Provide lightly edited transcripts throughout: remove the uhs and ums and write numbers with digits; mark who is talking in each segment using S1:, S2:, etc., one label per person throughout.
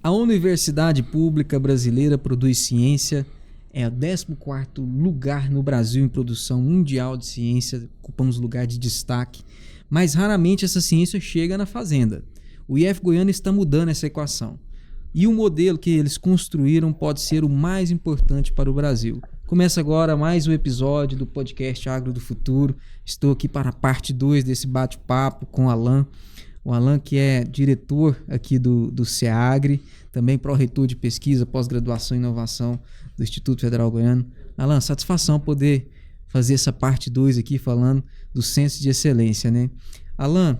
S1: A Universidade Pública Brasileira produz ciência, é o 14º lugar no Brasil em produção mundial de ciência, ocupamos lugar de destaque, mas raramente essa ciência chega na fazenda. O IF Goiânia está mudando essa equação. E o modelo que eles construíram pode ser o mais importante para o Brasil. Começa agora mais um episódio do podcast Agro do Futuro. Estou aqui para a parte 2 desse bate-papo com o Alan. O Alan, que é diretor aqui do SEAGRE, também pró-reitor de pesquisa, pós-graduação e inovação do Instituto Federal Goiano. Alan, satisfação poder fazer essa parte 2 aqui falando do Centro de Excelência, né? Alan,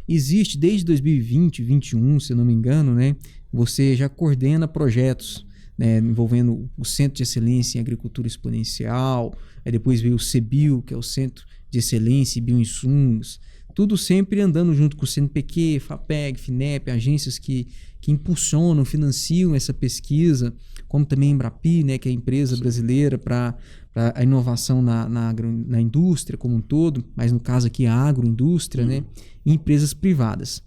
S1: existe desde 2020, 2021, se eu não me engano, né? Você já coordena projetos, né, envolvendo o Centro de Excelência em Agricultura Exponencial, aí depois veio o CEBIO, que é o Centro de Excelência em Bioinsumos, tudo sempre andando junto com o CNPq, FAPEG, FINEP, agências que impulsionam, financiam essa pesquisa, como também a Embrapi, né, que é a empresa brasileira para a inovação na indústria como um todo, mas no caso aqui a agroindústria, né, e empresas privadas.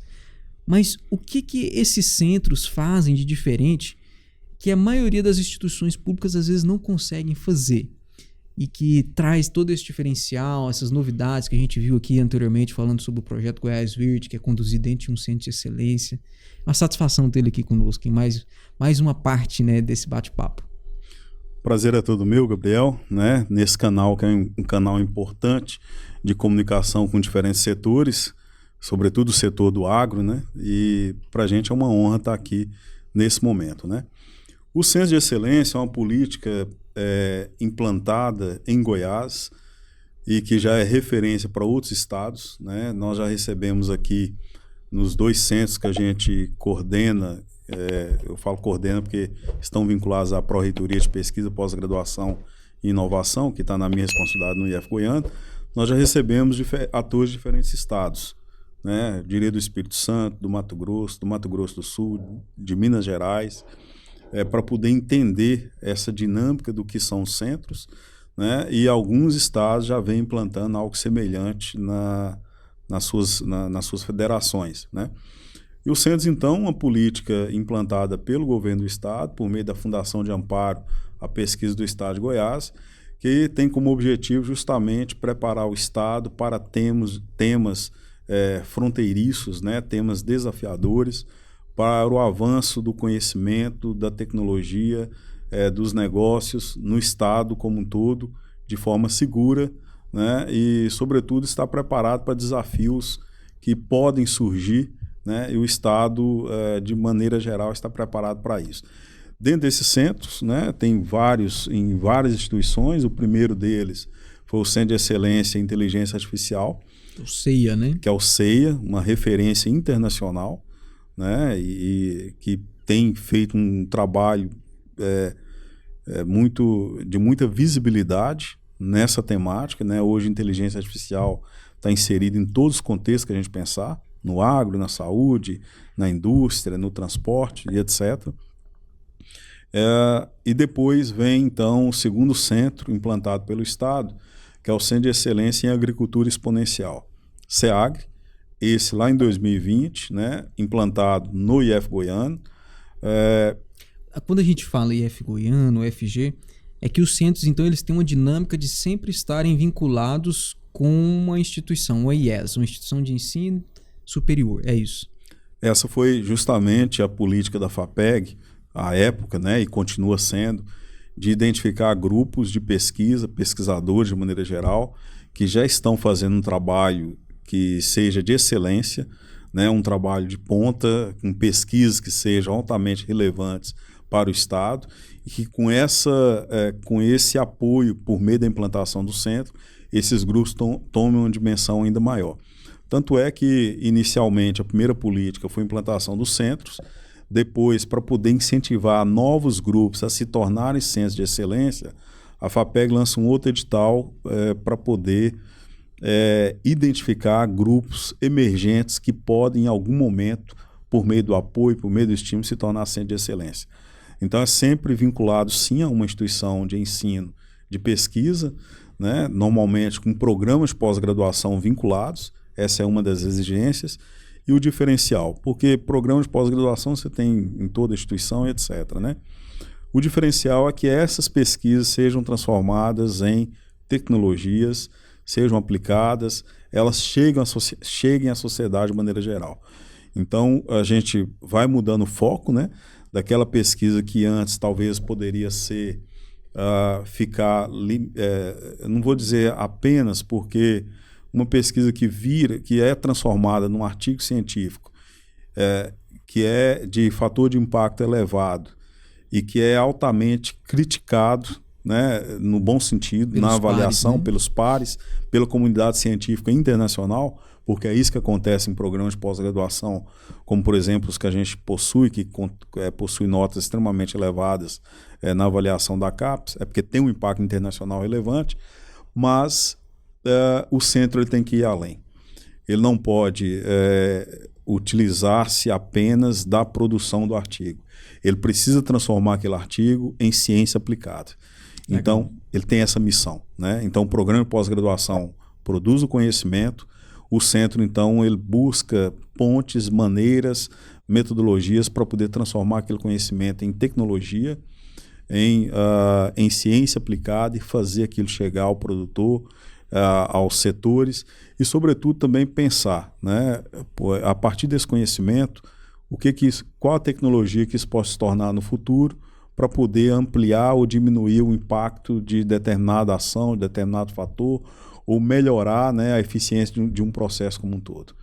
S1: Mas o que esses centros fazem de diferente que a maioria das instituições públicas às vezes não conseguem fazer e que traz todo esse diferencial, essas novidades que a gente viu aqui anteriormente falando sobre o projeto Goiás Verde, que é conduzido dentro de um centro de excelência? Uma satisfação ter ele aqui conosco em mais uma parte, né, desse bate-papo.
S2: Prazer é todo meu, Gabriel, né? Nesse canal que é um canal importante de comunicação com diferentes setores, sobretudo o setor do agro, né? E para a gente é uma honra estar aqui nesse momento, né? O Centro de Excelência é uma política implantada em Goiás e que já é referência para outros estados, né? Nós já recebemos aqui nos 2 centros que a gente coordena, eu falo coordena porque estão vinculados à Pró-Reitoria de Pesquisa, Pós-Graduação e Inovação, que está na minha responsabilidade no IF Goiânia. Nós já recebemos atores de diferentes estados, né? Diria do Espírito Santo, do Mato Grosso do Sul, de Minas Gerais, para poder entender essa dinâmica do que são os centros, né? E alguns estados já vêm implantando algo semelhante nas suas federações, né? E os centros, então, uma política implantada pelo governo do estado, por meio da Fundação de Amparo à Pesquisa do Estado de Goiás, que tem como objetivo justamente preparar o estado para temas fronteiriços, né? Temas desafiadores, para o avanço do conhecimento, da tecnologia, dos negócios no estado como um todo, de forma segura, né? E, sobretudo, estar preparado para desafios que podem surgir, né? E o estado, de maneira geral, está preparado para isso. Dentro desses centros, né, tem em várias instituições. O primeiro deles foi o Centro de Excelência em Inteligência Artificial,
S1: o CEIA, né? Que
S2: é o CEIA, uma referência internacional, né, e que tem feito um trabalho de muita visibilidade nessa temática, né? Hoje a inteligência artificial está inserida em todos os contextos que a gente pensar, no agro, na saúde, na indústria, no transporte e etc. E depois vem, então, o segundo centro implantado pelo Estado, que é o Centro de Excelência em Agricultura Exponencial, SEAGRE, esse lá em 2020, né, implantado no IF Goiânia.
S1: Quando a gente fala IF Goiânia, UFG, é que os centros, então, eles têm uma dinâmica de sempre estarem vinculados com uma instituição, uma IES, uma instituição de ensino superior, é isso?
S2: Essa foi justamente a política da FAPEG, à época, né, e continua sendo, de identificar grupos de pesquisa, pesquisadores de maneira geral, que já estão fazendo um trabalho que seja de excelência, né, um trabalho de ponta, com pesquisas que sejam altamente relevantes para o Estado, e que com esse apoio por meio da implantação do centro, esses grupos tomem uma dimensão ainda maior. Tanto é que, inicialmente, a primeira política foi a implantação dos centros. Depois, para poder incentivar novos grupos a se tornarem centros de excelência, a FAPEG lança um outro edital para poder identificar grupos emergentes que podem, em algum momento, por meio do apoio, por meio do estímulo, se tornar centro de excelência. Então, é sempre vinculado, sim, a uma instituição de ensino, de pesquisa, né? Normalmente com programas de pós-graduação vinculados, essa é uma das exigências, E o diferencial? Porque programa de pós-graduação você tem em toda a instituição, etc., né? O diferencial é que essas pesquisas sejam transformadas em tecnologias, sejam aplicadas, elas cheguem à sociedade de maneira geral. Então, a gente vai mudando o foco, né, daquela pesquisa que antes talvez poderia ser, não vou dizer apenas porque uma pesquisa que é transformada num artigo científico, que é de fator de impacto elevado, e que é altamente criticado, né, no bom sentido, pelos na avaliação, pares, né? Pelos pares, pela comunidade científica internacional, porque é isso que acontece em programas de pós-graduação, como, por exemplo, os que a gente possui, que possui notas extremamente elevadas na avaliação da CAPES, é porque tem um impacto internacional relevante, mas o centro ele tem que ir além. Ele não pode utilizar-se apenas da produção do artigo. Ele precisa transformar aquele artigo em ciência aplicada. Então, ele tem essa missão, né? Então, o programa de pós-graduação produz o conhecimento, o centro, então, ele busca pontes, maneiras, metodologias para poder transformar aquele conhecimento em tecnologia, em ciência aplicada e fazer aquilo chegar ao produtor, aos setores e, sobretudo, também pensar, né, a partir desse conhecimento, qual a tecnologia que isso pode se tornar no futuro para poder ampliar ou diminuir o impacto de determinada ação, de determinado fator, ou melhorar, né, a eficiência de um processo como um todo.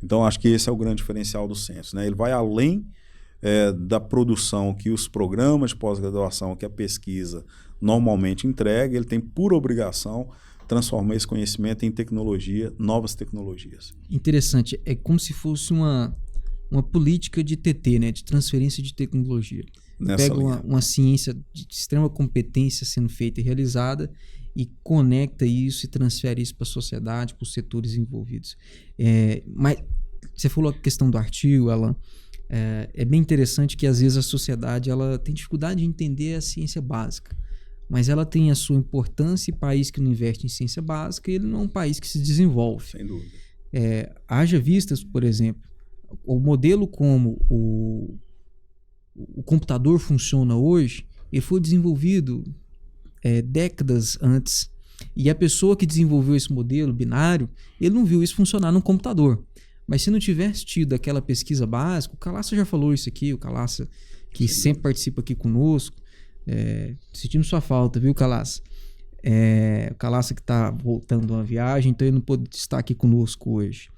S2: Então, acho que esse é o grande diferencial do Census, né? Ele vai além da produção que os programas de pós-graduação, que a pesquisa normalmente entrega, ele tem por obrigação transformar esse conhecimento em tecnologia, novas tecnologias.
S1: Interessante. É como se fosse uma política de TT, né? De transferência de tecnologia. Pega uma ciência de extrema competência sendo feita e realizada e conecta isso e transfere isso para a sociedade, para os setores envolvidos. Mas você falou a questão do artigo, Alan. É bem interessante que às vezes a sociedade ela tem dificuldade de entender a ciência básica, mas ela tem a sua importância, e país que não investe em ciência básica, ele não é um país que se desenvolve.
S2: Sem dúvida.
S1: Haja vistas, por exemplo, o modelo como o computador funciona hoje, ele foi desenvolvido décadas antes, e a pessoa que desenvolveu esse modelo binário, ele não viu isso funcionar num computador. Mas se não tivesse tido aquela pesquisa básica, o Calaça já falou isso aqui, o Calaça que sempre participa aqui conosco, sentimos sua falta, viu, Calaça? O Calaça que está voltando de uma viagem, então ele não pôde estar aqui conosco hoje.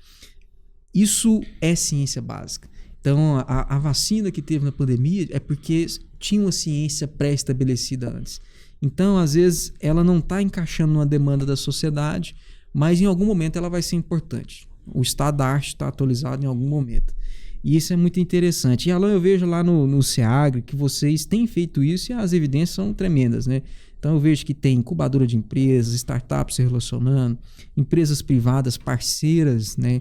S1: Isso é ciência básica. Então, a vacina que teve na pandemia é porque tinha uma ciência pré-estabelecida antes. Então, às vezes, ela não está encaixando numa demanda da sociedade, mas em algum momento ela vai ser importante. O estado da arte está atualizado em algum momento. E isso é muito interessante. E, Alan, eu vejo lá no SEAGRE que vocês têm feito isso e as evidências são tremendas, né? Então, eu vejo que tem incubadora de empresas, startups se relacionando, empresas privadas parceiras, né?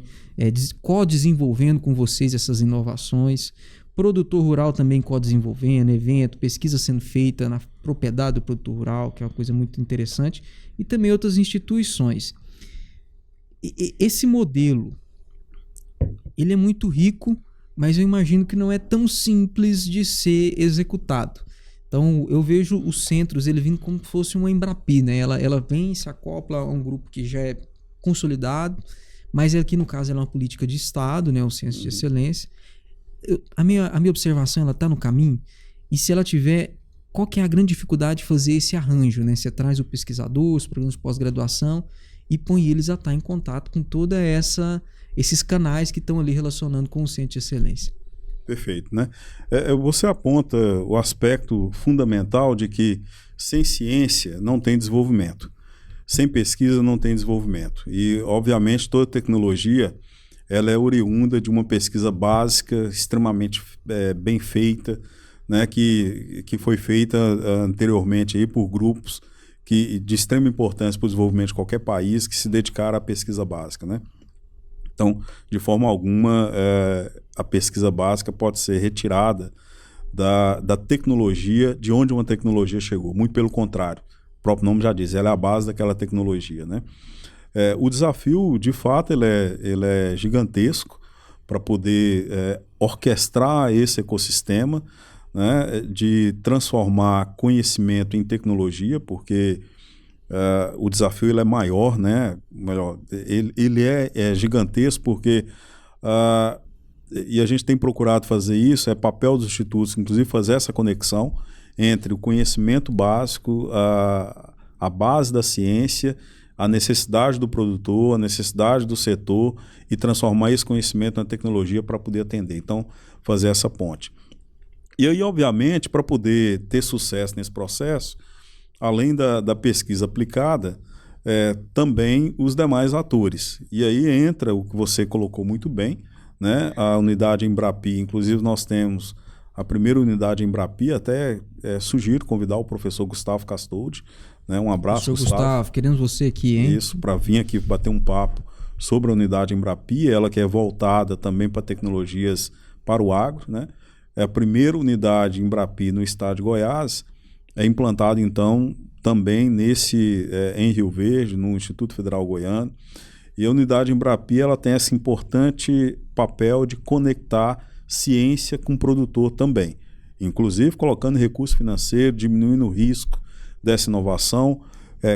S1: Co-desenvolvendo com vocês essas inovações, produtor rural também co-desenvolvendo, evento, pesquisa sendo feita na propriedade do produtor rural, que é uma coisa muito interessante, e também outras instituições. Esse modelo, ele é muito rico, mas eu imagino que não é tão simples de ser executado. Então, eu vejo os centros, ele vindo como se fosse uma Embrapi, né? Ela vem, se acopla a um grupo que já é consolidado, mas aqui no caso ela é uma política de Estado, né? O Censo de Excelência. A minha observação, ela está no caminho, e se ela tiver, qual que é a grande dificuldade de fazer esse arranjo, né? Você traz o pesquisador, os programas de pós-graduação e põe eles a estar em contato com toda esses canais que estão ali relacionando com o Centro de Excelência.
S2: Perfeito, né? Você aponta o aspecto fundamental de que sem ciência não tem desenvolvimento, sem pesquisa não tem desenvolvimento. E, obviamente, toda tecnologia ela é oriunda de uma pesquisa básica extremamente bem feita, né? Que foi feita anteriormente aí por grupos de extrema importância para o desenvolvimento de qualquer país que se dedicaram à pesquisa básica, né? Então, de forma alguma, a pesquisa básica pode ser retirada da tecnologia, de onde uma tecnologia chegou. Muito pelo contrário, o próprio nome já diz, ela é a base daquela tecnologia, né? O desafio, de fato, ele é gigantesco, para poder orquestrar esse ecossistema, né, de transformar conhecimento em tecnologia, porque o desafio ele é maior, né? Ele é gigantesco, porque e a gente tem procurado fazer isso, é papel dos institutos, inclusive fazer essa conexão entre o conhecimento básico, a base da ciência, a necessidade do produtor, a necessidade do setor e transformar esse conhecimento na tecnologia para poder atender. Então, fazer essa ponte. E aí, obviamente, para poder ter sucesso nesse processo, além da pesquisa aplicada, também os demais atores. E aí entra o que você colocou muito bem, né? A unidade Embrapi, inclusive nós temos a primeira unidade Embrapi, até sugiro convidar o professor Gustavo Castoldi, né? Um abraço,
S1: professor Gustavo, queremos você aqui, hein?
S2: Isso, para vir aqui bater um papo sobre a unidade Embrapi, ela que é voltada também para tecnologias para o agro, né? É a primeira unidade Embrapi no estado de Goiás, é implantada então também em Rio Verde, no Instituto Federal Goiano. E a unidade Embrapi ela tem esse importante papel de conectar ciência com o produtor também, inclusive colocando recurso financeiro, diminuindo o risco dessa inovação,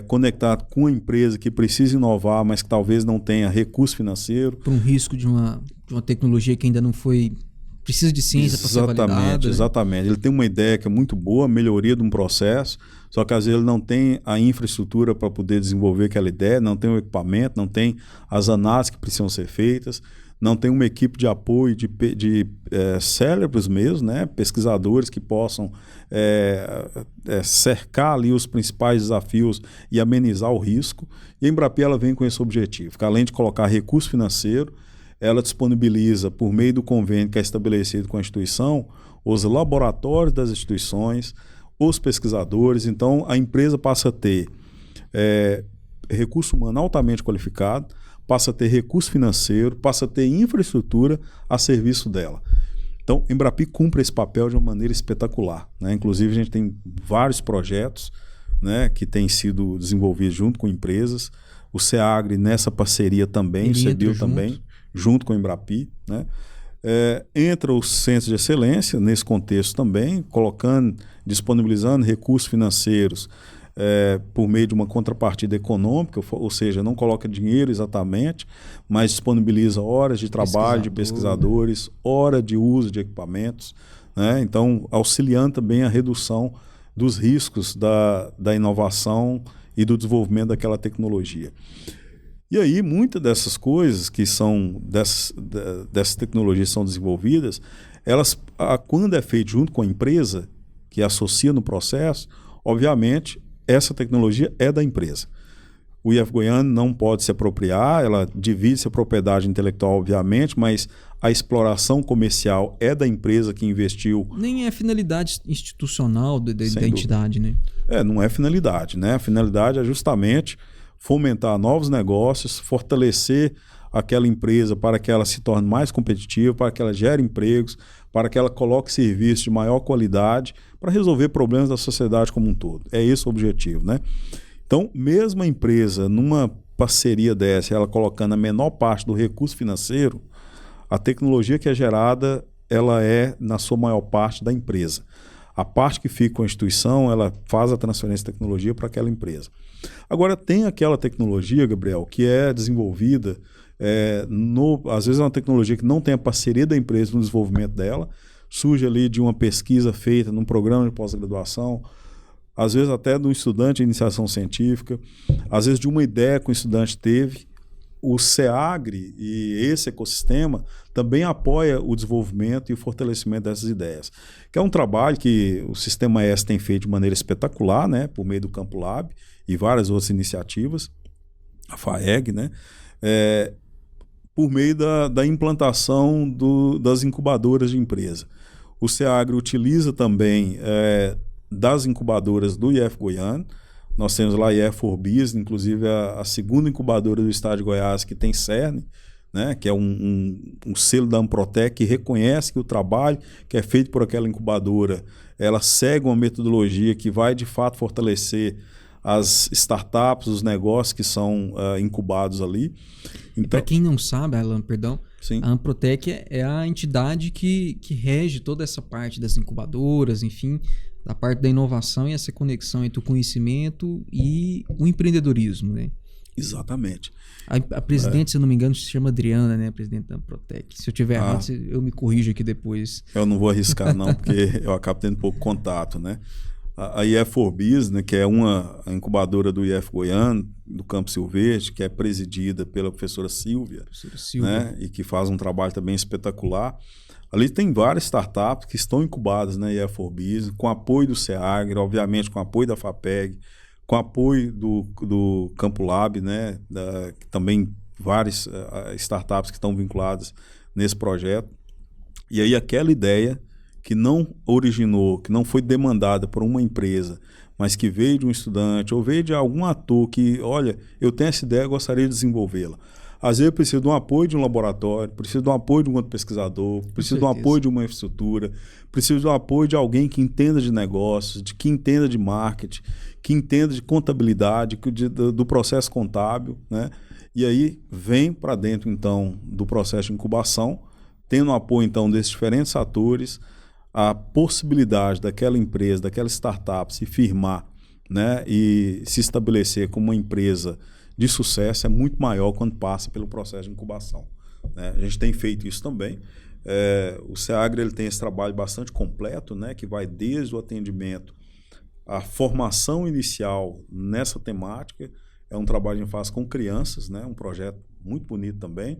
S2: conectar com a empresa que precisa inovar, mas que talvez não tenha recurso financeiro.
S1: Por um risco de uma tecnologia que ainda não foi... Precisa de ciência para ser validada.
S2: Exatamente. Ele tem uma ideia que é muito boa, melhoria de um processo, só que às vezes ele não tem a infraestrutura para poder desenvolver aquela ideia, não tem o equipamento, não tem as análises que precisam ser feitas, não tem uma equipe de apoio de cérebros mesmo, né? Pesquisadores que possam cercar ali os principais desafios e amenizar o risco. E a Embrapi ela vem com esse objetivo, que além de colocar recurso financeiro, ela disponibiliza, por meio do convênio que é estabelecido com a instituição, os laboratórios das instituições, os pesquisadores. Então, a empresa passa a ter recurso humano altamente qualificado, passa a ter recurso financeiro, passa a ter infraestrutura a serviço dela. Então, a Embrapi cumpre esse papel de uma maneira espetacular, né? Inclusive, a gente tem vários projetos, né, que têm sido desenvolvidos junto com empresas. O SEAGRE, nessa parceria também, o CEBIL também, junto com a Embrapi, né? Entra os centros de excelência nesse contexto também, disponibilizando recursos financeiros por meio de uma contrapartida econômica, ou seja, não coloca dinheiro exatamente, mas disponibiliza horas de trabalho de pesquisadores, hora de uso de equipamentos, né? Então, auxiliando também a redução dos riscos da inovação e do desenvolvimento daquela tecnologia. E aí, muitas dessas coisas que são, dessas tecnologias são desenvolvidas, elas, quando é feito junto com a empresa, que associa no processo, obviamente, essa tecnologia é da empresa. O IF Goiano não pode se apropriar, ela divide-se a propriedade intelectual, obviamente, mas a exploração comercial é da empresa que investiu.
S1: Nem é finalidade institucional da entidade, né?
S2: Não é finalidade, né? A finalidade é justamente fomentar novos negócios, fortalecer aquela empresa para que ela se torne mais competitiva, para que ela gere empregos, para que ela coloque serviços de maior qualidade, para resolver problemas da sociedade como um todo. É esse o objetivo, né? Então, mesmo a empresa, numa parceria dessa, ela colocando a menor parte do recurso financeiro, a tecnologia que é gerada, ela é, na sua maior parte, da empresa. A parte que fica com a instituição, ela faz a transferência de tecnologia para aquela empresa. Agora, tem aquela tecnologia, Gabriel, que é desenvolvida, às vezes é uma tecnologia que não tem a parceria da empresa no desenvolvimento dela, surge ali de uma pesquisa feita num programa de pós-graduação, às vezes até de um estudante de iniciação científica, às vezes de uma ideia que o estudante teve. O SEAGRE e esse ecossistema também apoia o desenvolvimento e o fortalecimento dessas ideias, que é um trabalho que o Sistema S tem feito de maneira espetacular, né, por meio do Campo Lab e várias outras iniciativas, a FAEG, né, por meio da implantação das incubadoras de empresa. O SEAGRE utiliza também das incubadoras do IF Goiano. Nós temos lá a IF Orbis, inclusive a segunda incubadora do estado de Goiás, que tem CERN, né, que é um selo da Amprotec que reconhece que o trabalho que é feito por aquela incubadora, ela segue uma metodologia que vai de fato fortalecer as startups, os negócios que são incubados ali. Então,
S1: para quem não sabe, Alan, perdão,
S2: Sim.
S1: A Amprotec é a entidade que rege toda essa parte das incubadoras, enfim, da parte da inovação e essa conexão entre o conhecimento e o empreendedorismo, né?
S2: Exatamente.
S1: A presidente, se eu não me engano, se chama Adriana, né? A presidente da Amprotec. Se eu tiver errado, eu me corrijo aqui depois.
S2: Eu não vou arriscar não, porque eu acabo tendo pouco contato, né? A IF4Biz, né, que é uma incubadora do IF Goiano, do Campo Silvestre, que é presidida pela professora Silvia, né, e que faz um trabalho também espetacular. Ali tem várias startups que estão incubadas na IF4Biz, com apoio do SEAGRE, obviamente com apoio da FAPEG, com apoio do Campo Lab, né, também várias startups que estão vinculadas nesse projeto. E aí aquela ideia que não originou, que não foi demandada por uma empresa, mas que veio de um estudante ou veio de algum ator que, olha, eu tenho essa ideia, eu gostaria de desenvolvê-la. Às vezes eu preciso de um apoio de um laboratório, preciso de um apoio de um outro pesquisador, preciso de um apoio de uma infraestrutura, preciso de um apoio de alguém que entenda de negócios, que entenda de marketing, que entenda de contabilidade, do processo contábil, né? E aí vem para dentro, então, do processo de incubação, tendo o apoio, então, desses diferentes atores, a possibilidade daquela empresa, daquela startup se firmar, né, e se estabelecer como uma empresa de sucesso é muito maior quando passa pelo processo de incubação, né? A gente tem feito isso também. O SEAGRE ele tem esse trabalho bastante completo, né, que vai desde o atendimento, a formação inicial nessa temática. É um trabalho que a gente faz com crianças, né, um projeto muito bonito também.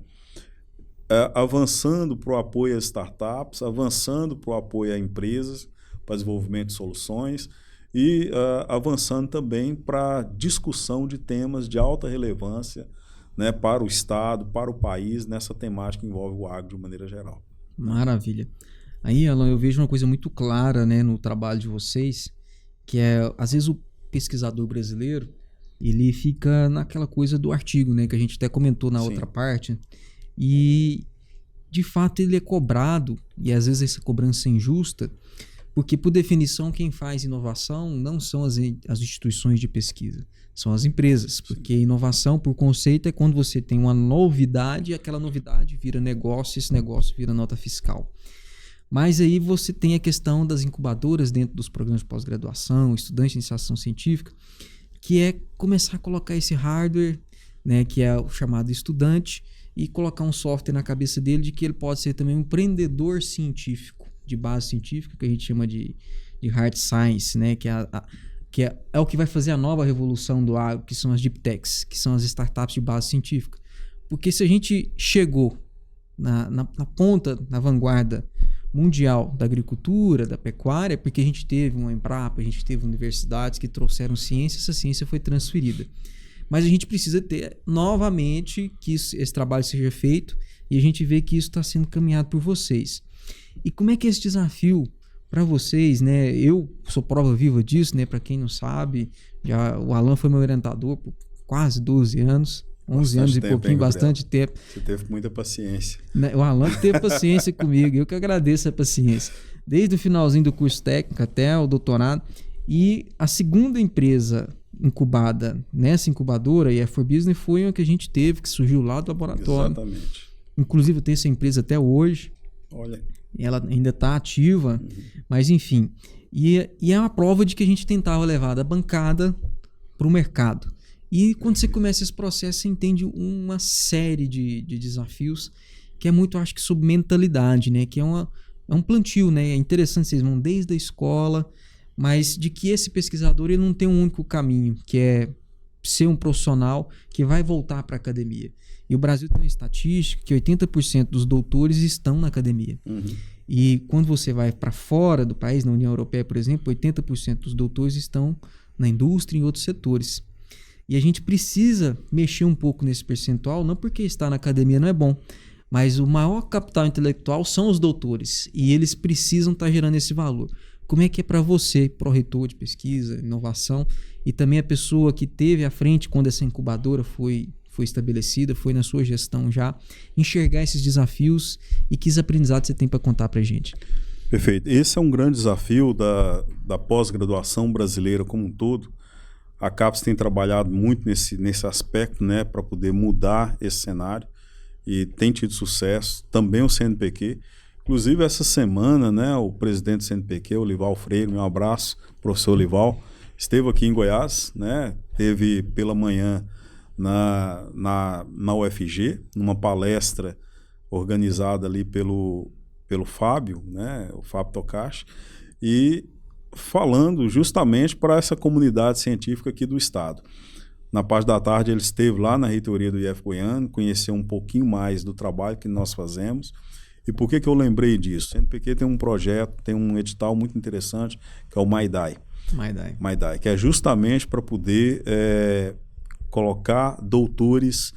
S2: Avançando para o apoio às startups, avançando para o apoio a empresas, para desenvolvimento de soluções e avançando também para discussão de temas de alta relevância, né, para o Estado, para o país, nessa temática que envolve o agro de maneira geral.
S1: Maravilha. Aí, Alan, eu vejo uma coisa muito clara, né, no trabalho de vocês, que é, às vezes, o pesquisador brasileiro, ele fica naquela coisa do artigo, né, que a gente até comentou na outra parte. E, de fato, ele é cobrado, e às vezes essa cobrança é injusta, porque, por definição, quem faz inovação não são as instituições de pesquisa, são as empresas. Porque inovação, por conceito, é quando você tem uma novidade e aquela novidade vira negócio e esse negócio vira nota fiscal. Mas aí você tem a questão das incubadoras dentro dos programas de pós-graduação, estudantes de iniciação científica, que é começar a colocar esse hardware, né, que é o chamado estudante, e colocar um software na cabeça dele de que ele pode ser também um empreendedor científico, de base científica, que a gente chama de hard science, né? Que é o que vai fazer a nova revolução do agro, que são as deep techs, que são as startups de base científica. Porque se a gente chegou na ponta, na vanguarda mundial da agricultura, da pecuária, porque a gente teve uma Embrapa, a gente teve universidades que trouxeram ciência, essa ciência foi transferida. Mas a gente precisa ter novamente que esse trabalho seja feito e a gente vê que isso está sendo caminhado por vocês. E como é que é esse desafio para vocês, né? Eu sou prova viva disso, né? Para quem não sabe, o Alan foi meu orientador por quase 12 anos, 11 anos e pouquinho, bastante tempo.
S2: Você teve muita paciência.
S1: O Alan que teve paciência comigo, eu que agradeço a paciência. Desde o finalzinho do curso técnico até o doutorado. E a segunda empresa incubada nessa incubadora, a IF4Business, foi uma que a gente teve, que surgiu lá do laboratório.
S2: Exatamente.
S1: Inclusive eu tenho essa empresa até hoje.
S2: Olha.
S1: Ela ainda está ativa, mas enfim. E é uma prova de que a gente tentava levar da bancada para o mercado. E quando você começa esse processo, você entende uma série de desafios que é muito, acho que, sobre mentalidade, né? Que é um plantio, né? É interessante, vocês vão desde a escola, mas de que esse pesquisador ele não tem um único caminho, que é ser um profissional que vai voltar para a academia. E o Brasil tem uma estatística que 80% dos doutores estão na academia. E quando você vai para fora do país, na União Europeia, por exemplo, 80% dos doutores estão na indústria e em outros setores. E a gente precisa mexer um pouco nesse percentual, não porque estar na academia não é bom, mas o maior capital intelectual são os doutores, e eles precisam estar gerando esse valor. Como é que é para você, pró-reitor de pesquisa, inovação, e também a pessoa que teve à frente quando essa incubadora foi estabelecida, foi na sua gestão já, enxergar esses desafios e que aprendizados você tem para contar para a gente?
S2: Perfeito. Esse é um grande desafio da pós-graduação brasileira como um todo. A CAPES tem trabalhado muito nesse aspecto, né, para poder mudar esse cenário. e tem tido sucesso, também o CNPq. Inclusive, essa semana, né, o presidente do CNPq, o Lival Freire, meu abraço, professor Lival, esteve aqui em Goiás, né, teve pela manhã na UFG, numa palestra organizada ali pelo Fábio, né, o Fábio Tocachi, e falando justamente para essa comunidade científica aqui do estado. Na parte da tarde ele esteve lá na reitoria do IF Goiano, conheceu um pouquinho mais do trabalho que nós fazemos. E por que eu lembrei disso? O CNPq tem um projeto, tem um edital muito interessante, que é o MyDai, que é justamente para poder colocar doutores,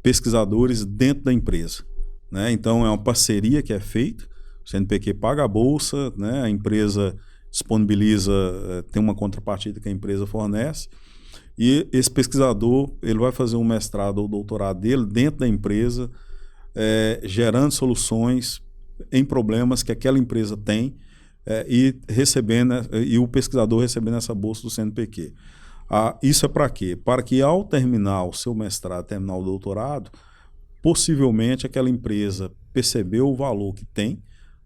S2: pesquisadores dentro da empresa, né? Então é uma parceria que é feita, o CNPq paga a bolsa, né? A empresa disponibiliza, tem uma contrapartida que a empresa fornece, e esse pesquisador ele vai fazer um mestrado ou doutorado dele dentro da empresa, gerando soluções em problemas que aquela empresa tem, e o pesquisador recebendo essa bolsa do CNPq. Isso é para quê? Para que ao terminar o seu mestrado, terminar o doutorado, possivelmente aquela empresa percebeu o valor que tem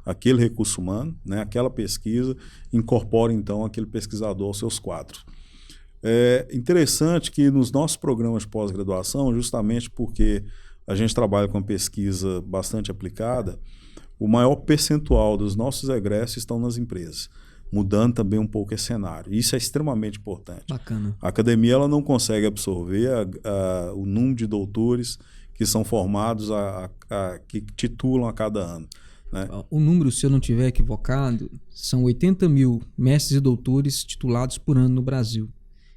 S2: aquele recurso humano, né, aquela pesquisa, incorpora então aquele pesquisador aos seus quadros. É interessante que nos nossos programas de pós-graduação, justamente porque a gente trabalha com pesquisa bastante aplicada, o maior percentual dos nossos egressos estão nas empresas, mudando também um pouco esse cenário. Isso é extremamente importante.
S1: Bacana.
S2: A academia ela não consegue absorver o número de doutores que são formados, que titulam a cada ano, né?
S1: O número, se eu não estiver equivocado, são 80 mil mestres e doutores titulados por ano no Brasil.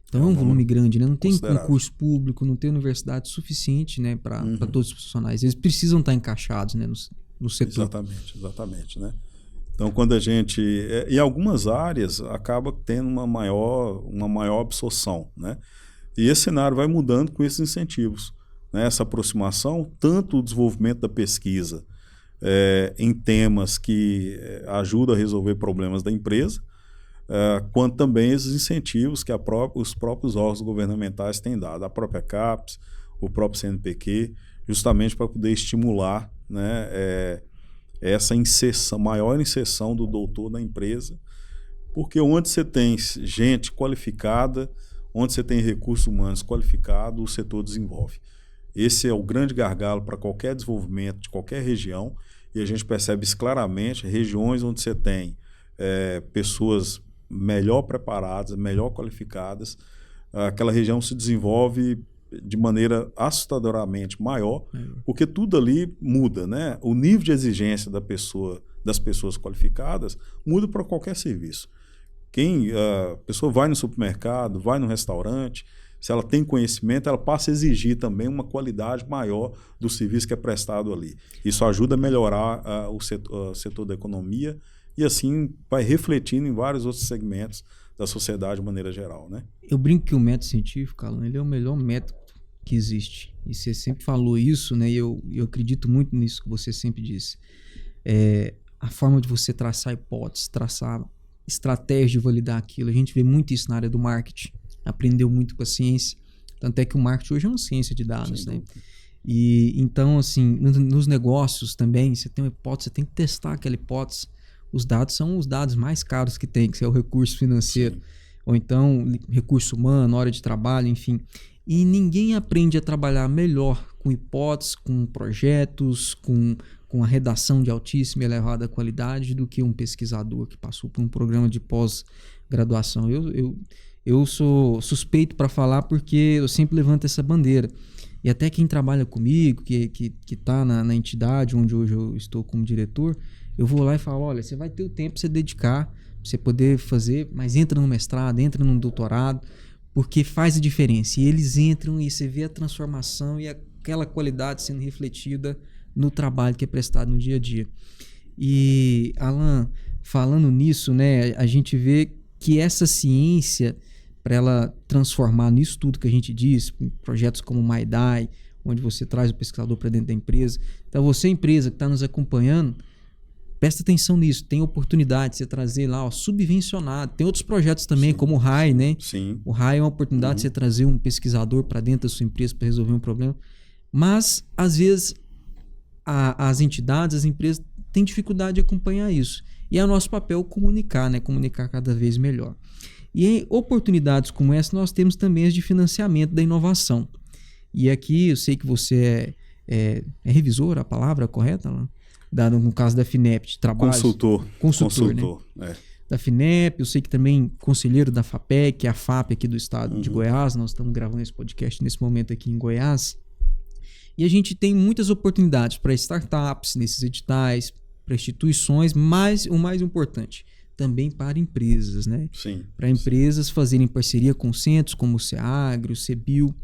S1: Então é um volume grande, né? Não tem concurso público, não tem universidade suficiente, né, para todos os profissionais. Eles precisam estar encaixados, né, no setor.
S2: Exatamente, né? Então, quando a gente... em algumas áreas, acaba tendo uma maior absorção, né? E esse cenário vai mudando com esses incentivos, né? Essa aproximação, tanto o desenvolvimento da pesquisa em temas que ajudam a resolver problemas da empresa, quanto também esses incentivos que os próprios órgãos governamentais têm dado, a própria CAPES, o próprio CNPq, justamente para poder estimular, né, essa maior inserção do doutor na empresa, porque onde você tem gente qualificada, onde você tem recursos humanos qualificados, o setor desenvolve. Esse é o grande gargalo para qualquer desenvolvimento de qualquer região, e a gente percebe isso claramente, regiões onde você tem pessoas melhor preparadas, melhor qualificadas, aquela região se desenvolve de maneira assustadoramente maior, porque tudo ali muda, né? O nível de exigência das pessoas qualificadas muda para qualquer serviço. A pessoa vai no supermercado, vai no restaurante, se ela tem conhecimento, ela passa a exigir também uma qualidade maior do serviço que é prestado ali. Isso ajuda a melhorar o setor da economia e assim vai refletindo em vários outros segmentos da sociedade de maneira geral, né?
S1: Eu brinco que o método científico, Alan, ele é o melhor método que existe. E você sempre falou isso, né? E eu acredito muito nisso que você sempre disse. A forma de você traçar hipóteses, traçar estratégia de validar aquilo. A gente vê muito isso na área do marketing. Aprendeu muito com a ciência. Tanto é que o marketing hoje é uma ciência de dados, né? E então, assim, nos negócios também, você tem uma hipótese, você tem que testar aquela hipótese. Os dados são os dados mais caros que tem, que é o recurso financeiro. Sim. Ou então recurso humano, hora de trabalho, enfim. E ninguém aprende a trabalhar melhor com hipóteses, com projetos, com a redação de altíssima e elevada qualidade do que um pesquisador que passou por um programa de pós-graduação. Eu sou suspeito para falar porque eu sempre levanto essa bandeira. E até quem trabalha comigo, que está na entidade onde hoje eu estou como diretor, eu vou lá e falo, olha, você vai ter o tempo para você dedicar, para você poder fazer, mas entra no mestrado, entra no doutorado, porque faz a diferença. E eles entram e você vê a transformação e aquela qualidade sendo refletida no trabalho que é prestado no dia a dia. E, Alan, falando nisso, né, a gente vê que essa ciência, para ela transformar nisso tudo que a gente diz, projetos como o MyDai, onde você traz o pesquisador para dentro da empresa. Então, você, empresa que está nos acompanhando, presta atenção nisso, tem oportunidade de você trazer lá, subvencionado. Tem outros projetos também, sim, como o RAI, né?
S2: Sim.
S1: O RAI é uma oportunidade de você trazer um pesquisador para dentro da sua empresa para resolver um problema. Mas, às vezes, as entidades, as empresas têm dificuldade de acompanhar isso. E é o nosso papel comunicar, né? Comunicar cada vez melhor. E em oportunidades como essa, nós temos também as de financiamento da inovação. E aqui eu sei que você é revisor, a palavra correta, Alan? No caso da FINEP, de trabalhos. Consultor, né? Da FINEP, eu sei que também conselheiro da FAPEC, que é a FAP aqui do estado de Goiás. Nós estamos gravando esse podcast nesse momento aqui em Goiás. E a gente tem muitas oportunidades para startups nesses editais, para instituições, mas o mais importante, também para empresas, né?
S2: Sim.
S1: Para empresas fazerem parceria com centros como o SEAGRO, o CEBIL.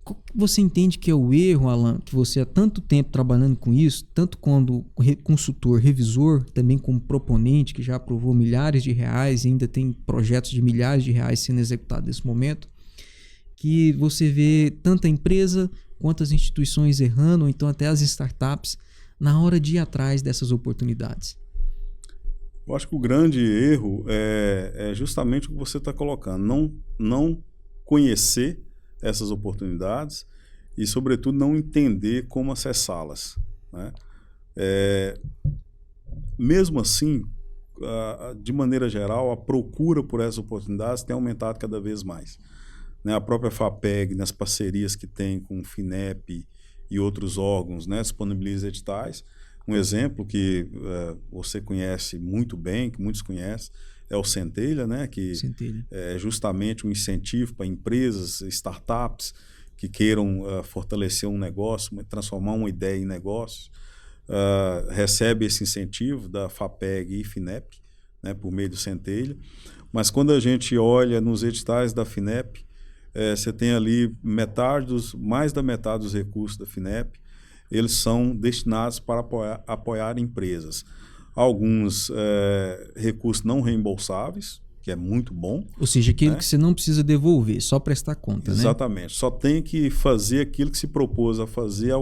S1: Qual que você entende que é o erro, Alan, que você há tanto tempo trabalhando com isso, tanto quando consultor, revisor, também como proponente, que já aprovou milhares de reais e ainda tem projetos de milhares de reais sendo executados nesse momento, que você vê tanta empresa quanto as instituições errando, ou então até as startups, na hora de ir atrás dessas oportunidades?
S2: Eu acho que o grande erro é justamente o que você está colocando, não conhecer essas oportunidades e, sobretudo, não entender como acessá-las, né? Mesmo assim, de maneira geral, a procura por essas oportunidades tem aumentado cada vez mais, né? A própria FAPEG, nas parcerias que tem com o FINEP e outros órgãos, né, disponibiliza editais. Um exemplo que você conhece muito bem, que muitos conhecem, é o Centelha, né, que é justamente um incentivo para empresas, startups que queiram fortalecer um negócio, transformar uma ideia em negócio. Recebe esse incentivo da FAPEG e FINEP, né, por meio do Centelha. Mas quando a gente olha nos editais da FINEP, você tem ali mais da metade dos recursos da FINEP, eles são destinados para apoiar empresas. Alguns recursos não reembolsáveis, que é muito bom.
S1: Ou seja, aquilo, né, que você não precisa devolver, só prestar conta,
S2: exatamente, né? Só tem que fazer aquilo que se propôs a fazer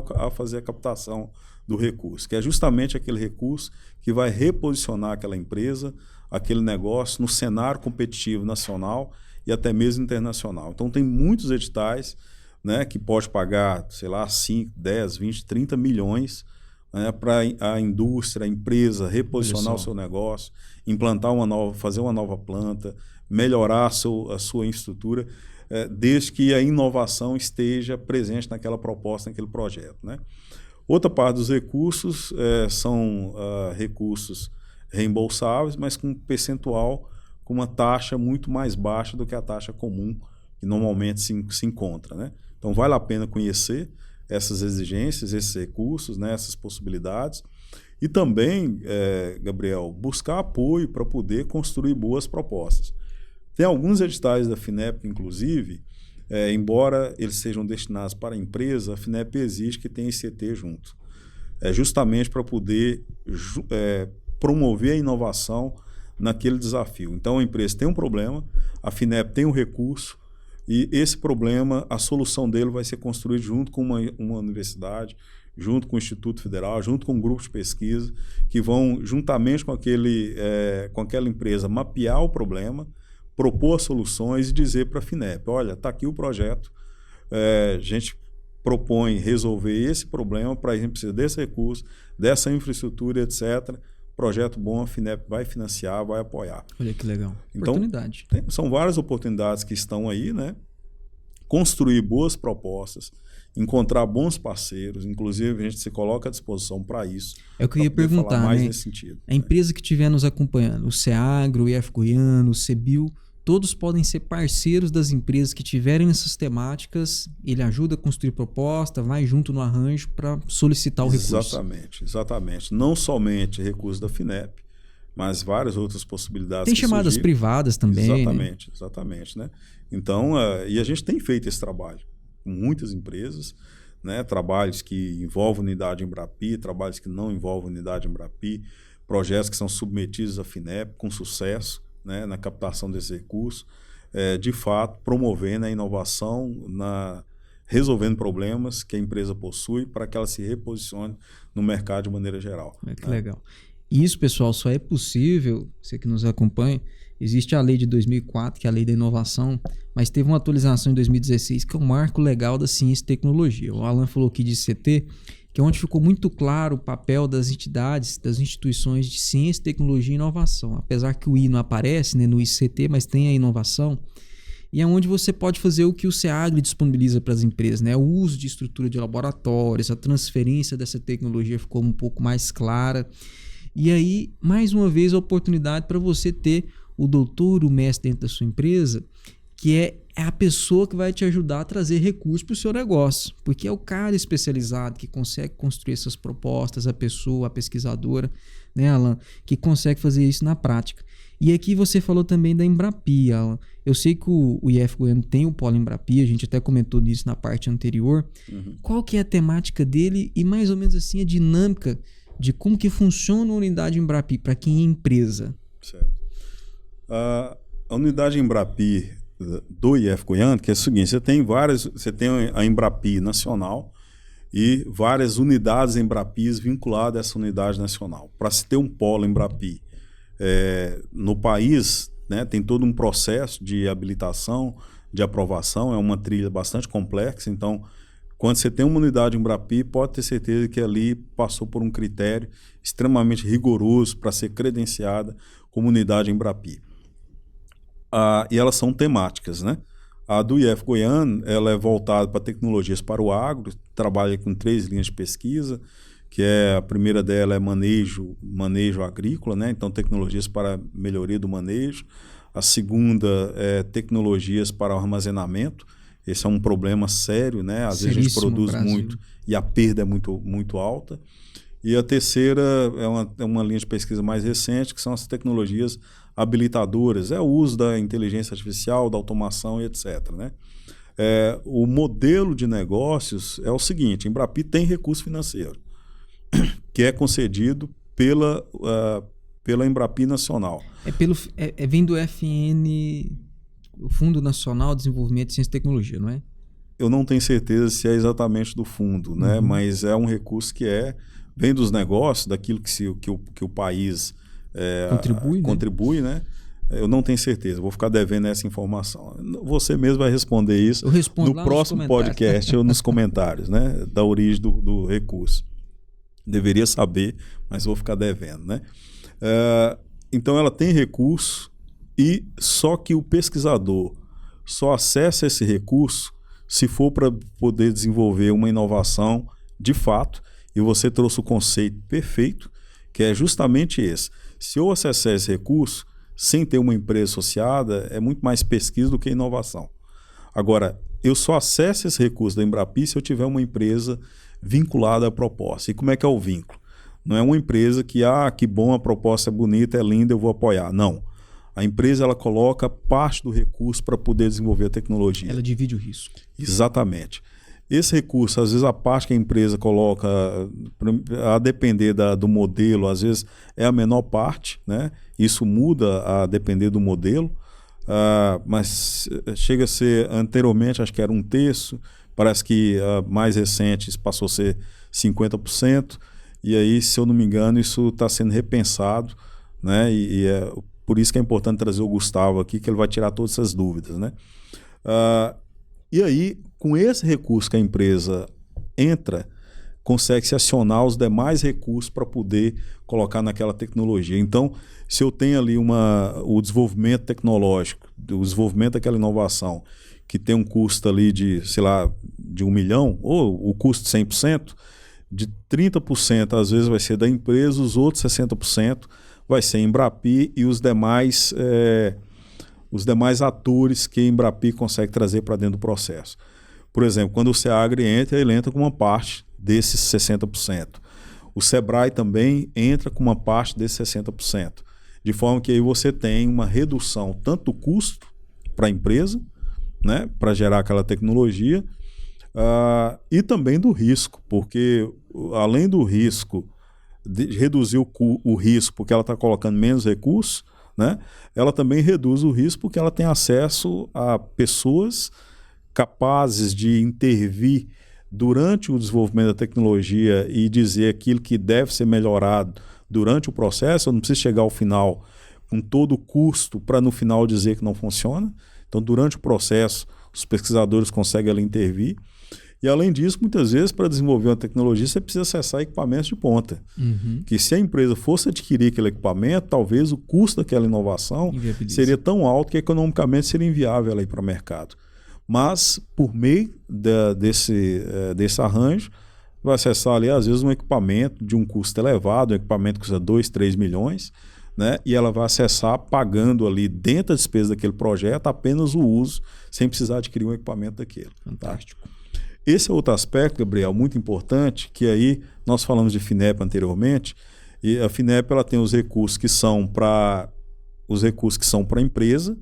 S2: a captação do recurso, que é justamente aquele recurso que vai reposicionar aquela empresa, aquele negócio no cenário competitivo nacional e até mesmo internacional. Então tem muitos editais, né, que pode pagar, sei lá, 5, 10, 20, 30 milhões, né, para a indústria, a empresa reposicionar o seu negócio, fazer uma nova planta, melhorar a sua infraestrutura, desde que a inovação esteja presente naquela proposta, naquele projeto, né? Outra parte dos recursos são recursos reembolsáveis, mas com um percentual, com uma taxa muito mais baixa do que a taxa comum que normalmente se encontra, né? Então vale a pena conhecer essas exigências, esses recursos, né, essas possibilidades, e também, Gabriel, buscar apoio para poder construir boas propostas. Tem alguns editais da FINEP, inclusive, embora eles sejam destinados para a empresa, a FINEP exige que tenha ICT junto. Justamente para poder promover a inovação naquele desafio. Então a empresa tem um problema, a FINEP tem um recurso, e esse problema, a solução dele vai ser construída junto com uma universidade, junto com o Instituto Federal, junto com um grupo de pesquisa, que vão, juntamente com aquela empresa, mapear o problema, propor soluções e dizer para a FINEP, olha, está aqui o projeto, a gente propõe resolver esse problema, para a gente precisa desse recurso, dessa infraestrutura, etc., projeto bom, a FINEP vai financiar, vai apoiar.
S1: Olha que legal.
S2: Então,
S1: oportunidade.
S2: São várias oportunidades que estão aí, né? Construir boas propostas, encontrar bons parceiros, inclusive a gente se coloca à disposição para isso.
S1: É o que eu ia perguntar,
S2: mais
S1: né?
S2: Nesse sentido,
S1: a empresa que estiver nos acompanhando, o SEAGRO, o IF Goiano, o CEBIL, todos podem ser parceiros das empresas que tiverem nessas temáticas. Ele ajuda a construir proposta, vai junto no arranjo para solicitar o recurso.
S2: Exatamente. Não somente recursos da FINEP, mas várias outras possibilidades.
S1: Tem chamadas privadas também.
S2: Exatamente, né? Então, e a gente tem feito esse trabalho com muitas empresas, né? Trabalhos que envolvem unidade Embrapi, trabalhos que não envolvem unidade Embrapi, projetos que são submetidos à FINEP com sucesso, né, na captação desse recurso, de fato, promovendo a inovação, resolvendo problemas que a empresa possui para que ela se reposicione no mercado de maneira geral.
S1: Que legal. E isso, pessoal, só é possível, você que nos acompanha, existe a lei de 2004, que é a lei da inovação, mas teve uma atualização em 2016, que é o marco legal da ciência e tecnologia. O Alan falou aqui de ICT, que é onde ficou muito claro o papel das entidades, das instituições de ciência, tecnologia e inovação. Apesar que o I não aparece, né, no ICT, mas tem a inovação. E é onde você pode fazer o que o SEAGRE disponibiliza para as empresas, né? O uso de estrutura de laboratórios, a transferência dessa tecnologia ficou um pouco mais clara. E aí, mais uma vez, a oportunidade para você ter o doutor, o mestre dentro da sua empresa, que é a pessoa que vai te ajudar a trazer recursos para o seu negócio, porque é o cara especializado que consegue construir essas propostas, a pessoa, a pesquisadora, né, Alan, que consegue fazer isso na prática. E aqui você falou também da Embrapi, Alan. Eu sei que o IF Goiano tem o Polo Embrapi, a gente até comentou disso na parte anterior. Qual que é a temática dele e mais ou menos assim a dinâmica de como que funciona a unidade Embrapi para quem é empresa?
S2: Certo. A unidade Embrapi do IF Goiano, que é o seguinte, você tem a Embrapi nacional e várias unidades Embrapis vinculadas a essa unidade nacional. Para se ter um polo Embrapi no país, né, tem todo um processo de habilitação, de aprovação, é uma trilha bastante complexa, então quando você tem uma unidade Embrapi, pode ter certeza que ali passou por um critério extremamente rigoroso para ser credenciada como unidade Embrapi. E elas são temáticas, né? A do IF Goiano, ela é voltada para tecnologias para o agro, trabalha com 3 linhas de pesquisa, que a primeira dela é manejo agrícola, né? Então tecnologias para melhoria do manejo. A segunda é tecnologias para o armazenamento. Esse é um problema sério, né? Às vezes a gente produz muito e a perda é muito, muito alta. E a terceira é uma linha de pesquisa mais recente, que são as tecnologias habilitadoras, é o uso da inteligência artificial, da automação e etc. Né? O modelo de negócios é o seguinte, a Embrapi tem recurso financeiro, que é concedido pela Embrapi Nacional.
S1: Vem do FN, o Fundo Nacional de Desenvolvimento de Ciência e Tecnologia, não é?
S2: Eu não tenho certeza se é exatamente do fundo, né? Mas é um recurso que vem dos negócios, daquilo que o país contribui, né? Eu não tenho certeza, vou ficar devendo essa informação. Você mesmo vai responder isso no próximo podcast ou nos comentários, né? Da origem do recurso. Deveria saber, mas vou ficar devendo, né? Então ela tem recurso e só que o pesquisador só acessa esse recurso se for para poder desenvolver uma inovação de fato. E você trouxe o conceito perfeito, que é justamente esse. Se eu acessar esse recurso, sem ter uma empresa associada, é muito mais pesquisa do que inovação. Agora, eu só acesso esse recurso da Embrapi se eu tiver uma empresa vinculada à proposta. E como é que é o vínculo? Não é uma empresa que bom, a proposta é bonita, é linda, eu vou apoiar. Não. A empresa ela coloca parte do recurso para poder desenvolver a tecnologia.
S1: Ela divide o risco.
S2: Exatamente. Esse recurso, às vezes a parte que a empresa coloca, a depender do modelo, às vezes é a menor parte, né? Isso muda a depender do modelo, mas chega a ser, anteriormente acho que era 1/3, parece que mais recente isso passou a ser 50%, e aí, se eu não me engano, isso está sendo repensado, né? E é por isso que é importante trazer o Gustavo aqui, que ele vai tirar todas essas dúvidas, né? E aí, com esse recurso que a empresa entra, consegue-se acionar os demais recursos para poder colocar naquela tecnologia. Então, se eu tenho ali o desenvolvimento tecnológico, o desenvolvimento daquela inovação, que tem um custo ali de, sei lá, de 1 milhão, ou o custo de 100%, de 30% às vezes vai ser da empresa, os outros 60% vai ser Embrapi e os demais atores que a Embrapi consegue trazer para dentro do processo. Por exemplo, quando o SEAGRE entra, ele entra com uma parte desses 60%. O SEBRAE também entra com uma parte desses 60%. De forma que aí você tem uma redução tanto do custo para a empresa, né, para gerar aquela tecnologia, e também do risco, porque além do risco, de reduzir o risco porque ela está colocando menos recursos, né, ela também reduz o risco porque ela tem acesso a pessoas capazes de intervir durante o desenvolvimento da tecnologia e dizer aquilo que deve ser melhorado durante o processo. Eu não preciso chegar ao final com todo o custo para no final dizer que não funciona. Então, durante o processo, os pesquisadores conseguem ali intervir. E além disso, muitas vezes, para desenvolver uma tecnologia, você precisa acessar equipamentos de ponta. Que se a empresa fosse adquirir aquele equipamento, talvez o custo daquela inovação seria tão alto que economicamente seria inviável ela ir para o mercado. Mas, por meio desse arranjo, vai acessar ali, às vezes, um equipamento de um custo elevado, um equipamento que custa 2, 3 milhões, né? E ela vai acessar pagando ali dentro da despesa daquele projeto apenas o uso, sem precisar adquirir um equipamento daquele.
S1: Fantástico.
S2: Tá? Esse é outro aspecto, Gabriel, muito importante, que aí nós falamos de FINEP anteriormente, e a FINEP ela tem os recursos que são para a empresa,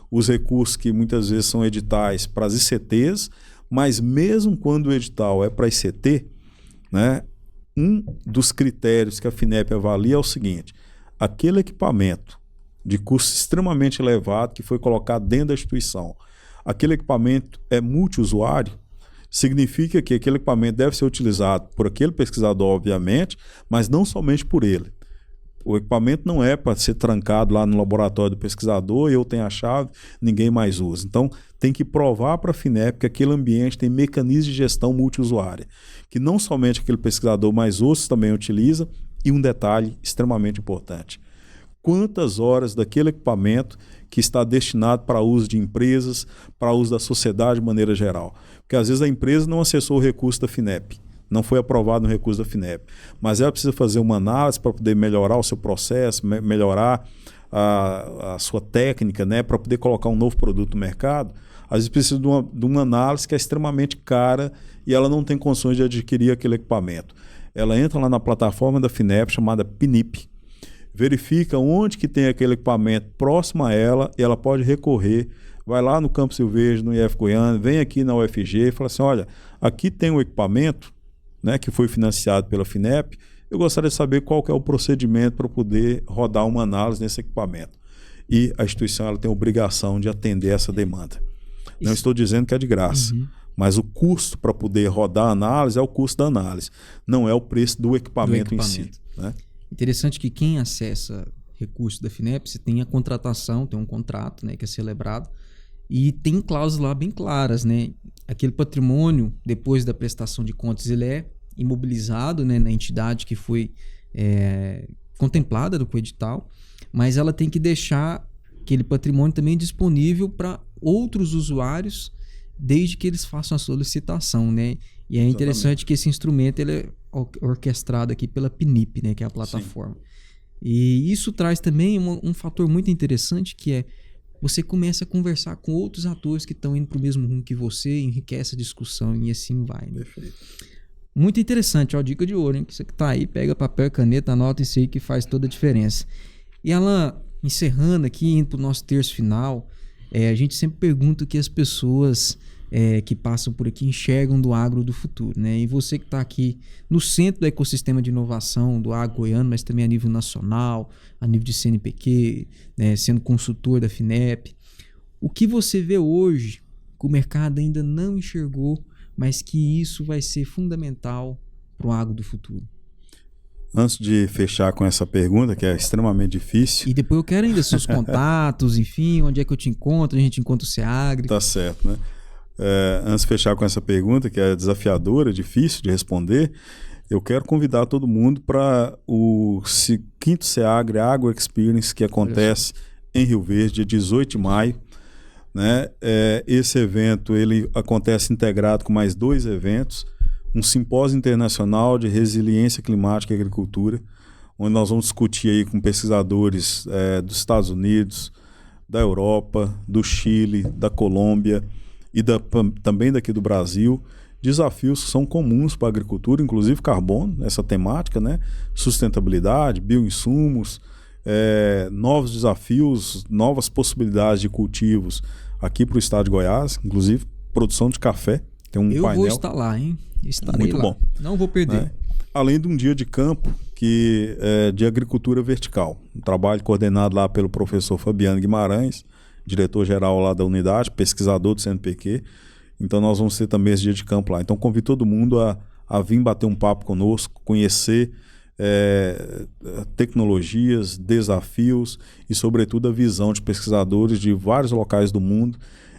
S2: os recursos que muitas vezes são editais para as ICTs, mas mesmo quando o edital é para ICT, né, um dos critérios que a FINEP avalia é o seguinte: aquele equipamento de custo extremamente elevado que foi colocado dentro da instituição, aquele equipamento é multiusuário, significa que aquele equipamento deve ser utilizado por aquele pesquisador, obviamente, mas não somente por ele. O equipamento não é para ser trancado lá no laboratório do pesquisador, eu tenho a chave, ninguém mais usa. Então, tem que provar para a FINEP que aquele ambiente tem mecanismos de gestão multiusuária, que não somente aquele pesquisador, mas outros também utiliza. E um detalhe extremamente importante: quantas horas daquele equipamento que está destinado para uso de empresas, para uso da sociedade de maneira geral. Porque às vezes a empresa não acessou o recurso da FINEP, não foi aprovado no recurso da FINEP, mas ela precisa fazer uma análise para poder melhorar o seu processo, melhorar a sua técnica, né, para poder colocar um novo produto no mercado. Às vezes precisa de uma análise que é extremamente cara e ela não tem condições de adquirir aquele equipamento. Ela entra lá na plataforma da FINEP chamada PNIP, verifica onde que tem aquele equipamento próximo a ela e ela pode recorrer, vai lá no Campo Silvestre, no IF Goiânia, vem aqui na UFG e fala assim: olha, aqui tem um equipamento, né, que foi financiado pela FINEP, eu gostaria de saber qual que é o procedimento para poder rodar uma análise nesse equipamento. E a instituição ela tem a obrigação de atender essa demanda. Não estou dizendo que é de graça, mas o custo para poder rodar a análise é o custo da análise, não é o preço do equipamento em si. Né?
S1: Interessante que quem acessa recursos da FINEP, você tem a contratação, tem um contrato, né, que é celebrado, e tem cláusulas lá bem claras, né? Aquele patrimônio, depois da prestação de contas, ele é imobilizado, né, na entidade que foi contemplada do edital, mas ela tem que deixar aquele patrimônio também disponível para outros usuários, desde que eles façam a solicitação, né? E é interessante que esse instrumento ele é orquestrado aqui pela PNIP, né, que é a plataforma. Sim. E isso traz também um fator muito interessante, que é você começa a conversar com outros atores que estão indo para o mesmo rumo que você, enriquece a discussão e assim vai. Né? Perfeito. Muito interessante, ó, dica de ouro, hein? Que você que tá aí, pega papel e caneta, anota isso aí que faz toda a diferença. E Alan, encerrando aqui, indo para o nosso terço final, a gente sempre pergunta o que as pessoas que passam por aqui enxergam do agro do futuro, né? E você que está aqui no centro do ecossistema de inovação do agro goiano, mas também a nível nacional, a nível de CNPq, né? Sendo consultor da FINEP, o que você vê hoje que o mercado ainda não enxergou, mas que isso vai ser fundamental para o agro do futuro?
S2: Antes de fechar com essa pergunta, que é extremamente difícil...
S1: E depois eu quero ainda seus contatos, enfim, onde é que eu te encontro, a gente encontra o Seagre.
S2: Tá certo, né? Antes de fechar com essa pergunta, que é desafiadora, difícil de responder, eu quero convidar todo mundo para o 5º Seagre Agro Experience, que acontece em Rio Verde, dia 18 de maio. Né? Esse evento ele acontece integrado com mais 2 eventos, um simpósio internacional de resiliência climática e agricultura, onde nós vamos discutir aí com pesquisadores dos Estados Unidos, da Europa, do Chile, da Colômbia e também daqui do Brasil, desafios que são comuns para a agricultura, inclusive carbono, essa temática, né? Sustentabilidade, bioinsumos, novos desafios, novas possibilidades de cultivos aqui para o estado de Goiás, inclusive produção de café, tem um painel.
S1: Eu vou estar lá, hein? Estarei
S2: muito
S1: lá.
S2: Bom.
S1: Não vou perder.
S2: Né? Além de um dia de campo que é de agricultura vertical, um trabalho coordenado lá pelo professor Fabiano Guimarães, diretor-geral lá da unidade, pesquisador do CNPq. Então nós vamos ter também esse dia de campo lá. Então convido todo mundo a vir bater um papo conosco, conhecer tecnologias, desafios e sobretudo a visão de pesquisadores de vários locais do mundo,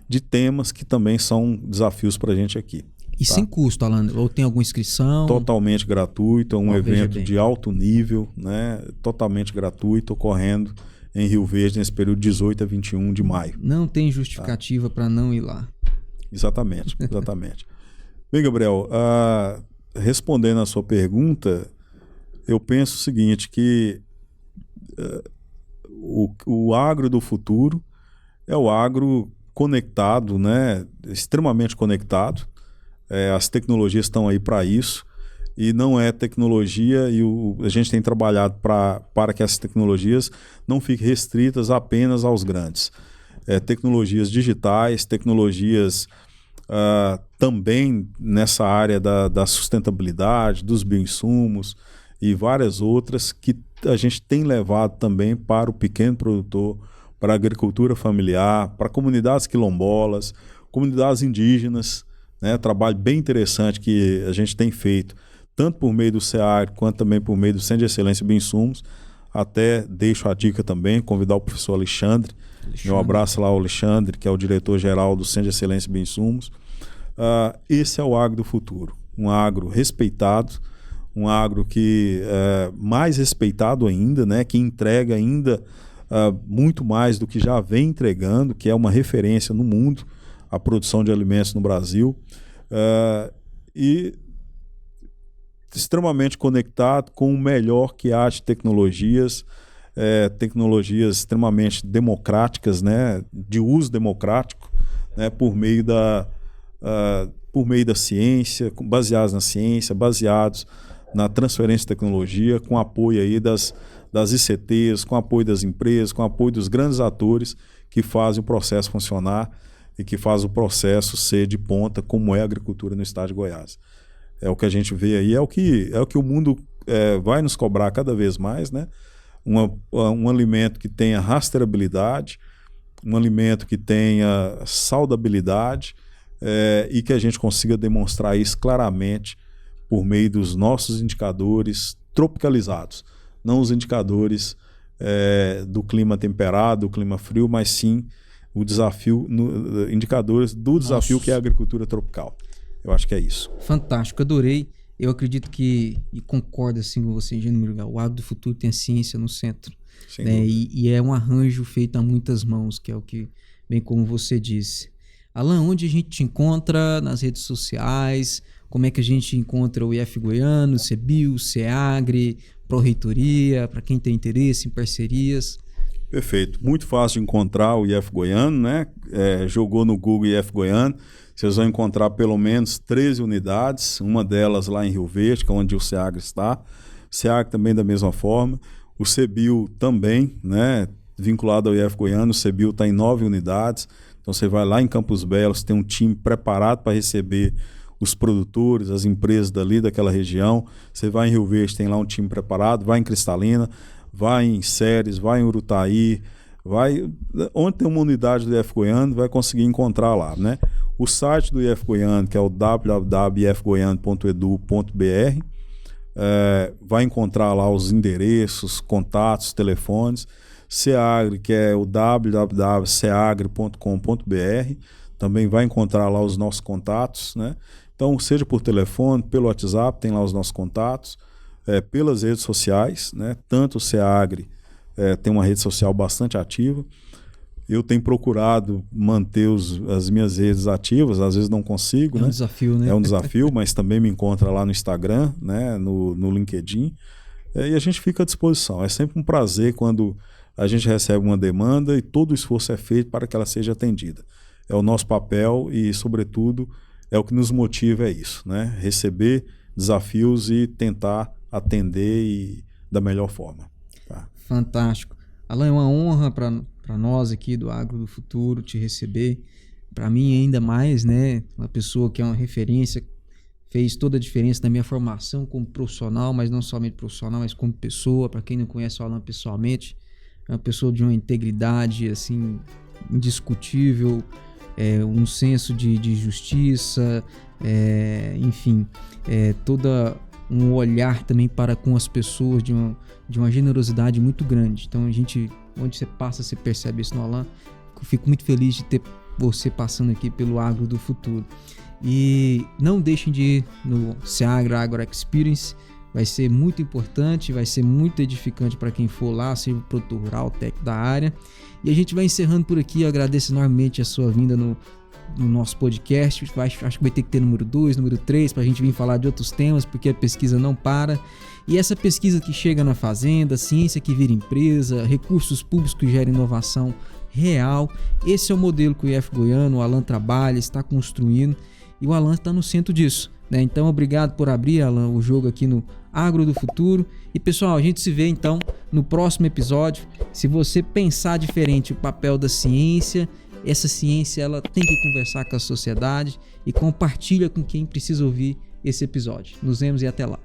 S2: de temas que também são desafios para a gente aqui.
S1: E sem custo, Alan? Ou tem alguma inscrição?
S2: Totalmente gratuito, é um
S1: veja
S2: evento
S1: bem.
S2: de alto nível, né? Totalmente gratuito, ocorrendo em Rio Verde nesse período de 18 a 21 de maio.
S1: Não tem justificativa para não ir lá.
S2: Exatamente, exatamente. Bem, Gabriel, respondendo a sua pergunta, eu penso o seguinte, que o agro do futuro é o agro conectado, né? Extremamente conectado. As tecnologias estão aí para isso, e não é tecnologia, e a gente tem trabalhado para que essas tecnologias não fiquem restritas apenas aos grandes. Tecnologias digitais, tecnologias também nessa área da sustentabilidade, dos bioinsumos e várias outras que a gente tem levado também para o pequeno produtor, para a agricultura familiar, para comunidades quilombolas, comunidades indígenas, né? Trabalho bem interessante que a gente tem feito, tanto por meio do SEAGRE, quanto também por meio do Centro de Excelência em Bioinsumos. Até deixo a dica também, convidar o professor Alexandre. Meu abraço lá ao Alexandre, que é o diretor-geral do Centro de Excelência em Bioinsumos. Esse é o agro do futuro, um agro respeitado, um agro que mais respeitado ainda, né? Que entrega ainda muito mais do que já vem entregando, que é uma referência no mundo, a produção de alimentos no Brasil, e extremamente conectado com o melhor que há de tecnologias, tecnologias extremamente democráticas, né, de uso democrático, né, por meio da ciência, baseados na ciência, baseados na transferência de tecnologia, com apoio aí das ICTs, com apoio das empresas, com apoio dos grandes atores que fazem o processo funcionar e que fazem o processo ser de ponta, como é a agricultura no estado de Goiás. É o que a gente vê aí, é o que o mundo vai nos cobrar cada vez mais, né? Um alimento que tenha rastreabilidade, um alimento que tenha saudabilidade, e que a gente consiga demonstrar isso claramente por meio dos nossos indicadores tropicalizados, não os indicadores do clima temperado, do clima frio, mas sim o desafio, indicadores do desafio que é a agricultura tropical. Eu acho que é isso.
S1: Fantástico, adorei. Eu acredito que, e concordo assim com você, Engenheiro Murigal, o agro do futuro tem a ciência no centro. Né? E é um arranjo feito a muitas mãos, que é o que, bem como você disse. Alan, onde a gente te encontra nas redes sociais? Como é que a gente encontra o IF Goiano, o CBio, o SEAGRE, Pró-Reitoria, para quem tem interesse em parcerias?
S2: Perfeito. Muito fácil de encontrar o IF Goiano, né? Jogou no Google IF Goiano, vocês vão encontrar pelo menos 13 unidades, uma delas lá em Rio Verde, que é onde o SEAGRE está. O SEAGRE também da mesma forma. O CBio também, né? Vinculado ao IF Goiano, o CBio está em 9 unidades. Então você vai lá em Campos Belos, tem um time preparado para receber os produtores, as empresas dali daquela região. Você vai em Rio Verde, tem lá um time preparado, vai em Cristalina, vai em Ceres, vai em Urutaí, vai onde tem uma unidade do IF Goiano, vai conseguir encontrar lá, né? O site do IF Goiano, que é o www.ifgoiano.edu.br, vai encontrar lá os endereços, contatos, telefones. SEAGRE, que é o www.seagre.com.br, também vai encontrar lá os nossos contatos, né? Então, seja por telefone, pelo WhatsApp, tem lá os nossos contatos, pelas redes sociais, né? Tanto o SEAGRE tem uma rede social bastante ativa. Eu tenho procurado manter as minhas redes ativas, às vezes não consigo.
S1: É um desafio, né?
S2: É um desafio, mas também me encontra lá no Instagram, né? no LinkedIn. E a gente fica à disposição. É sempre um prazer quando a gente recebe uma demanda e todo o esforço é feito para que ela seja atendida. É o nosso papel e, sobretudo, é o que nos motiva, é isso, né? Receber desafios e tentar atender da melhor forma. Tá?
S1: Fantástico. Alan, é uma honra para nós aqui do Agro do Futuro te receber. Para mim, ainda mais, né? Uma pessoa que é uma referência, fez toda a diferença na minha formação como profissional, mas não somente profissional, mas como pessoa. Para quem não conhece o Alan pessoalmente, é uma pessoa de uma integridade assim indiscutível, um senso de justiça, enfim, toda um olhar também para com as pessoas de uma generosidade muito grande. Então onde você passa, você percebe isso no Alan. Eu fico muito feliz de ter você passando aqui pelo Agro do Futuro. E não deixem de ir no Seagro Agro Experience, vai ser muito importante, vai ser muito edificante para quem for lá, seja o produtor rural, técnico da área. E a gente vai encerrando por aqui. Eu agradeço enormemente a sua vinda no nosso podcast. Acho que vai ter que ter número 2, número 3 para a gente vir falar de outros temas, porque a pesquisa não para. E essa pesquisa que chega na fazenda, ciência que vira empresa, recursos públicos que geram inovação real, esse é o modelo que o IF Goiano, o Alan trabalha, está construindo, e o Alan está no centro disso, né? Então, obrigado por abrir, Alan, o jogo aqui no Agro do Futuro. E pessoal, a gente se vê então no próximo episódio. Se você pensar diferente o papel da ciência, essa ciência ela tem que conversar com a sociedade, e compartilha com quem precisa ouvir esse episódio. Nos vemos e até lá.